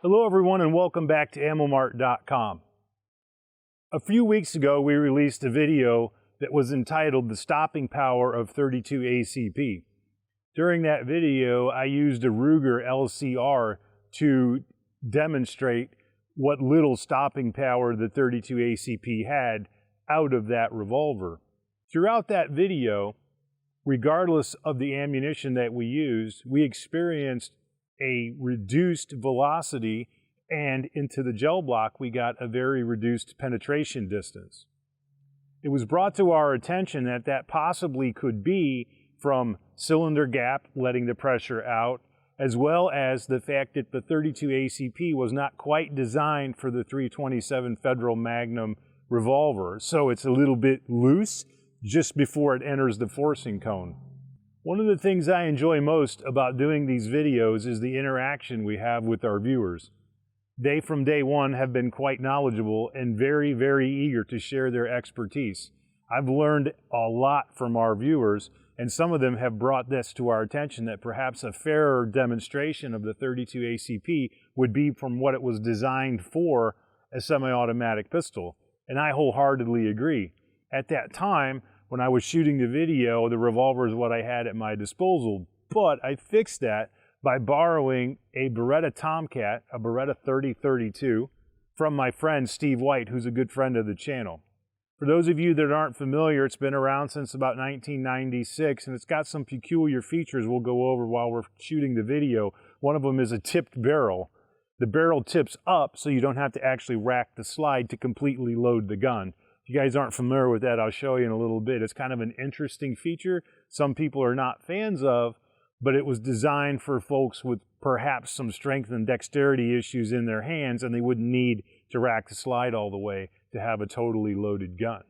Hello everyone and welcome back to AmmoMart.com. A few weeks ago we released a video that was entitled The Stopping Power of .32 ACP. During that video I used a Ruger LCR to demonstrate what little stopping power the .32 ACP had out of that revolver. Throughout that video, regardless of the ammunition that we used, we experienced a reduced velocity, and into the gel block we got a very reduced penetration distance. It was brought to our attention that that possibly could be from cylinder gap letting the pressure out, as well as the fact that the .32 ACP was not quite designed for the .327 Federal Magnum revolver, so it's a little bit loose just before it enters the forcing cone. One of the things I enjoy most about doing these videos is the interaction we have with our viewers. They, from day one, have been quite knowledgeable and very, very eager to share their expertise. I've learned a lot from our viewers, and some of them have brought this to our attention that perhaps a fairer demonstration of the .32 ACP would be from what it was designed for, a semi-automatic pistol. And I wholeheartedly agree. At that time, when I was shooting the video, the revolver is what I had at my disposal, but I fixed that by borrowing a Beretta Tomcat, a Beretta 30-32, from my friend Steve White, who's a good friend of the channel. For those of you that aren't familiar, it's been around since about 1996, and it's got some peculiar features we'll go over while we're shooting the video. One of them is a tipped barrel. The barrel tips up so you don't have to actually rack the slide to completely load the gun. If you guys aren't familiar with that, I'll show you in a little bit. It's kind of an interesting feature some people are not fans of, but it was designed for folks with perhaps some strength and dexterity issues in their hands, and they wouldn't need to rack the slide all the way to have a totally loaded gun.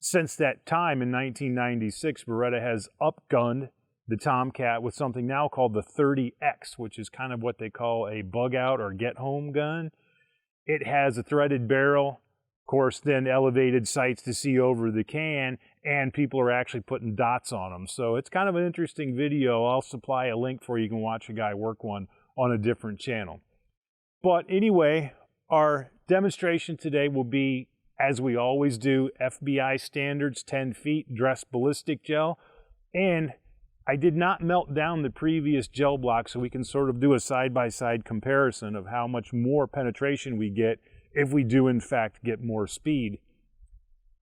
Since that time in 1996, Beretta has upgunned the Tomcat with something now called the 30X, which is kind of what they call a bug out or get home gun. It has a threaded barrel, of course, then elevated sights to see over the can, and people are actually putting dots on them. So it's kind of an interesting video. I'll supply a link for you. You can watch a guy work one on a different channel. But anyway, our demonstration today will be, as we always do, FBI standards, 10 feet, dressed ballistic gel. And I did not melt down the previous gel block, so we can sort of do a side-by-side comparison of how much more penetration we get if we do in fact get more speed.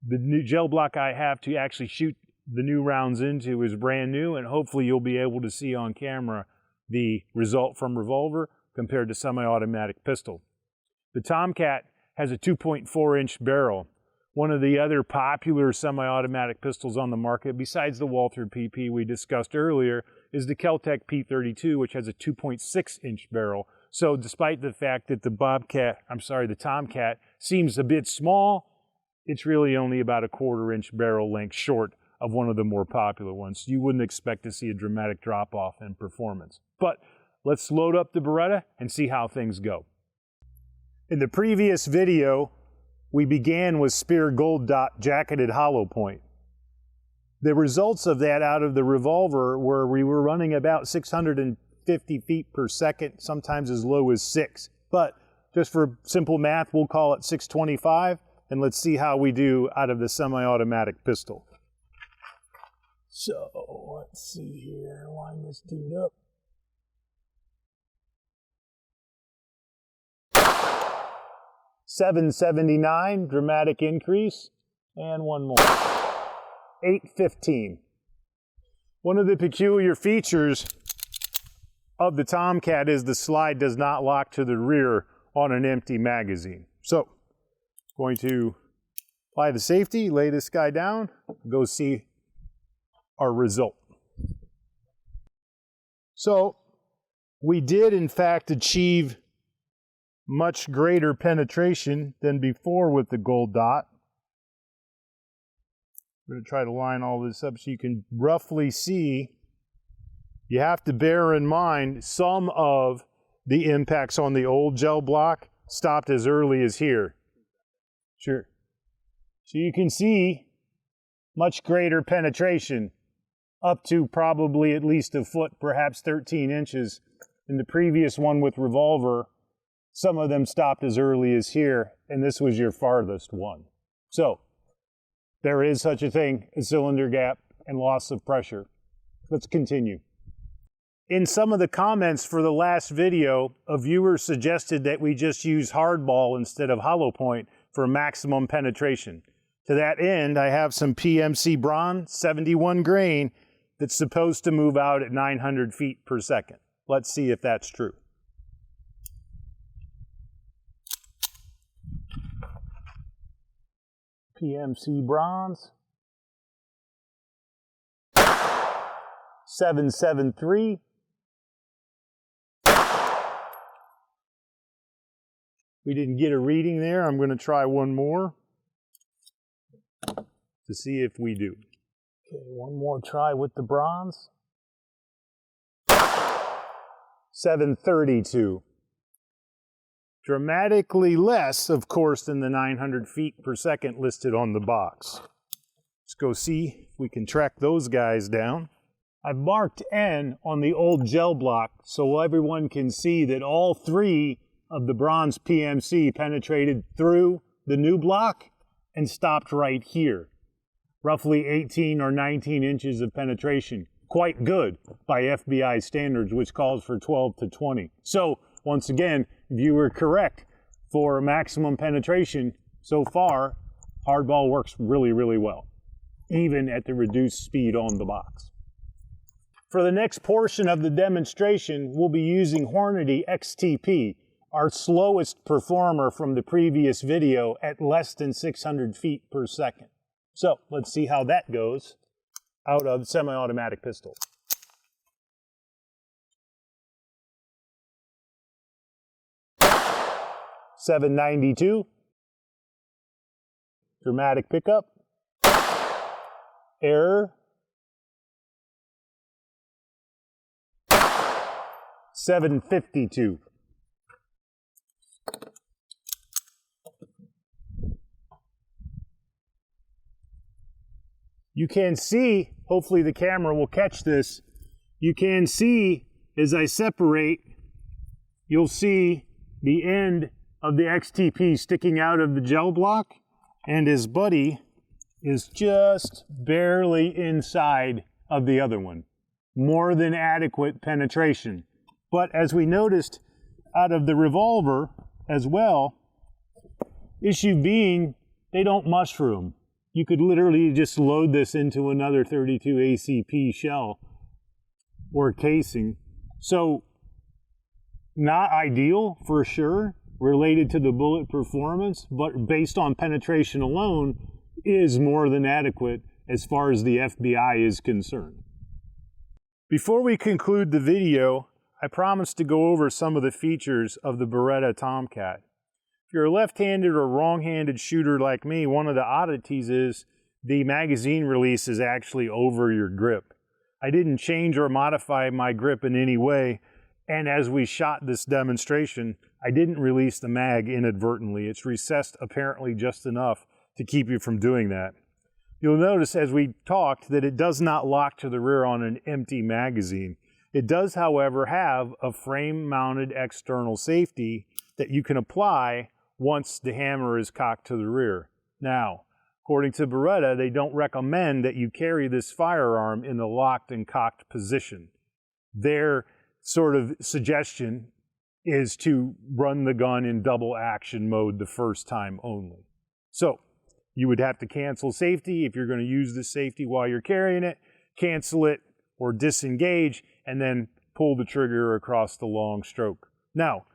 The new gel block I have to actually shoot the new rounds into is brand new, and hopefully you'll be able to see on camera the result from revolver compared to semi-automatic pistol. The Tomcat has a 2.4-inch barrel. One of the other popular semi-automatic pistols on the market, besides the Walther PP we discussed earlier, is the Kel-Tec P32, which has a 2.6-inch barrel. So despite the fact that the Tomcat seems a bit small, it's really only about a 1/4-inch barrel length short of one of the more popular ones. You wouldn't expect to see a dramatic drop-off in performance. But let's load up the Beretta and see how things go. In the previous video, we began with Speer Gold Dot jacketed hollow point. The results of that out of the revolver were we were running about 650 feet per second, sometimes as low as 6. But just for simple math, we'll call it 625, and let's see how we do out of the semi-automatic pistol. So, let's see here, line this dude up. 779, dramatic increase, and one more. 815. One of the peculiar features of the Tomcat is the slide does not lock to the rear on an empty magazine. So, going to apply the safety, lay this guy down, go see our result. So, we did in fact achieve much greater penetration than before with the Gold Dot. I'm going to try to line all this up so you can roughly see. You have to bear in mind some of the impacts on the old gel block stopped as early as here. Sure. So you can see much greater penetration up to probably at least a foot, perhaps 13 inches In the previous one with revolver, some of them stopped as early as here, and this was your farthest one. So, there is such a thing as cylinder gap and loss of pressure. Let's continue. In some of the comments for the last video, a viewer suggested that we just use hardball instead of hollow point for maximum penetration. To that end, I have some PMC Bronze 71 grain that's supposed to move out at 900 feet per second. Let's see if that's true. PMC Bronze 773. We didn't get a reading there. I'm going to try one more to see if we do. Okay, one more try with the bronze. 732. Dramatically less, of course, than the 900 feet per second listed on the box. Let's go see if we can track those guys down. I've marked N on the old gel block so everyone can see that all three of the bronze PMC penetrated through the new block and stopped right here. Roughly 18 or 19 inches of penetration. Quite good by FBI standards, which calls for 12 to 20. So, once again, viewer correct. For maximum penetration, so far, hardball works really, really well, even at the reduced speed on the box. For the next portion of the demonstration, we'll be using Hornady XTP, our slowest performer from the previous video at less than 600 feet per second. So, let's see how that goes out of semi-automatic pistol. .792, dramatic pickup, error, 752. You can see, hopefully the camera will catch this, you can see as I separate, you'll see the end of the XTP sticking out of the gel block, and his buddy is just barely inside of the other one. More than adequate penetration. But as we noticed out of the revolver as well, issue being they don't mushroom. You could literally just load this into another 32 ACP shell or casing. So, not ideal for sure, related to the bullet performance, but based on penetration alone, is more than adequate as far as the FBI is concerned. Before we conclude the video, I promised to go over some of the features of the Beretta Tomcat. If you're a left-handed or wrong-handed shooter like me, one of the oddities is the magazine release is actually over your grip. I didn't change or modify my grip in any way, and as we shot this demonstration, I didn't release the mag inadvertently. It's recessed apparently just enough to keep you from doing that. You'll notice as we talked that it does not lock to the rear on an empty magazine. It does, however, have a frame-mounted external safety that you can apply once the hammer is cocked to the rear. Now, according to Beretta, they don't recommend that you carry this firearm in the locked and cocked position. Their sort of suggestion is to run the gun in double action mode the first time only. So, you would have to cancel safety if you're going to use this safety while you're carrying it, cancel it or disengage, and then pull the trigger across the long stroke. Now,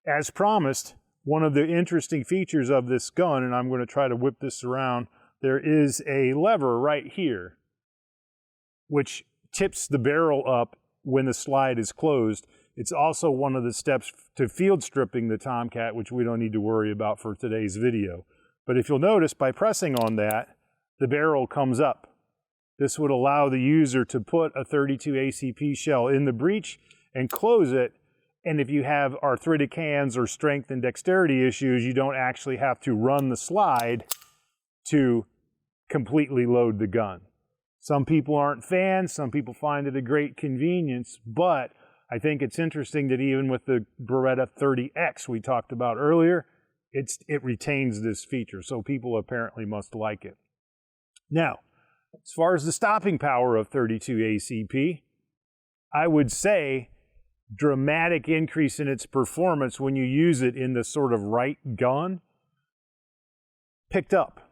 as promised, one of the interesting features of this gun, and I'm going to try to whip this around, there is a lever right here, which tips the barrel up when the slide is closed. It's also one of the steps to field stripping the Tomcat, which we don't need to worry about for today's video. But if you'll notice, by pressing on that, the barrel comes up. This would allow the user to put a 32 ACP shell in the breech and close it. And if you have arthritic hands or strength and dexterity issues, you don't actually have to run the slide to completely load the gun. Some people aren't fans, some people find it a great convenience, but I think it's interesting that even with the Beretta 30X we talked about earlier, it retains this feature, so people apparently must like it. Now, as far as the stopping power of 32 ACP, I would say dramatic increase in its performance when you use it in the sort of right gun picked up.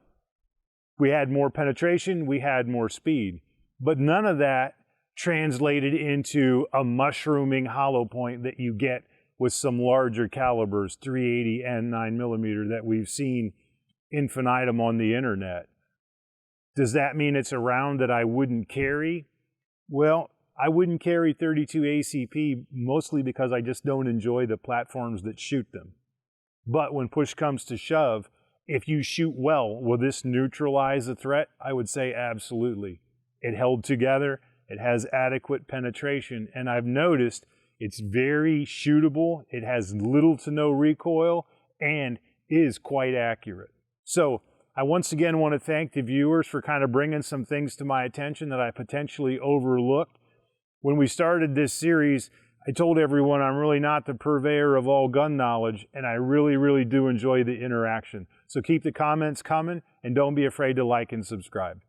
We had more penetration, we had more speed, but none of that translated into a mushrooming hollow point that you get with some larger calibers, 380 and 9mm, that we've seen infinitum on the internet. Does that mean it's a round that I wouldn't carry? Well, I wouldn't carry 32 ACP mostly because I just don't enjoy the platforms that shoot them. But when push comes to shove, if you shoot well, will this neutralize the threat? I would say absolutely. It held together, it has adequate penetration, and I've noticed it's very shootable, it has little to no recoil, and is quite accurate. So I once again want to thank the viewers for kind of bringing some things to my attention that I potentially overlooked. When we started this series, I told everyone I'm really not the purveyor of all gun knowledge, and I really do enjoy the interaction. So keep the comments coming, and don't be afraid to like and subscribe.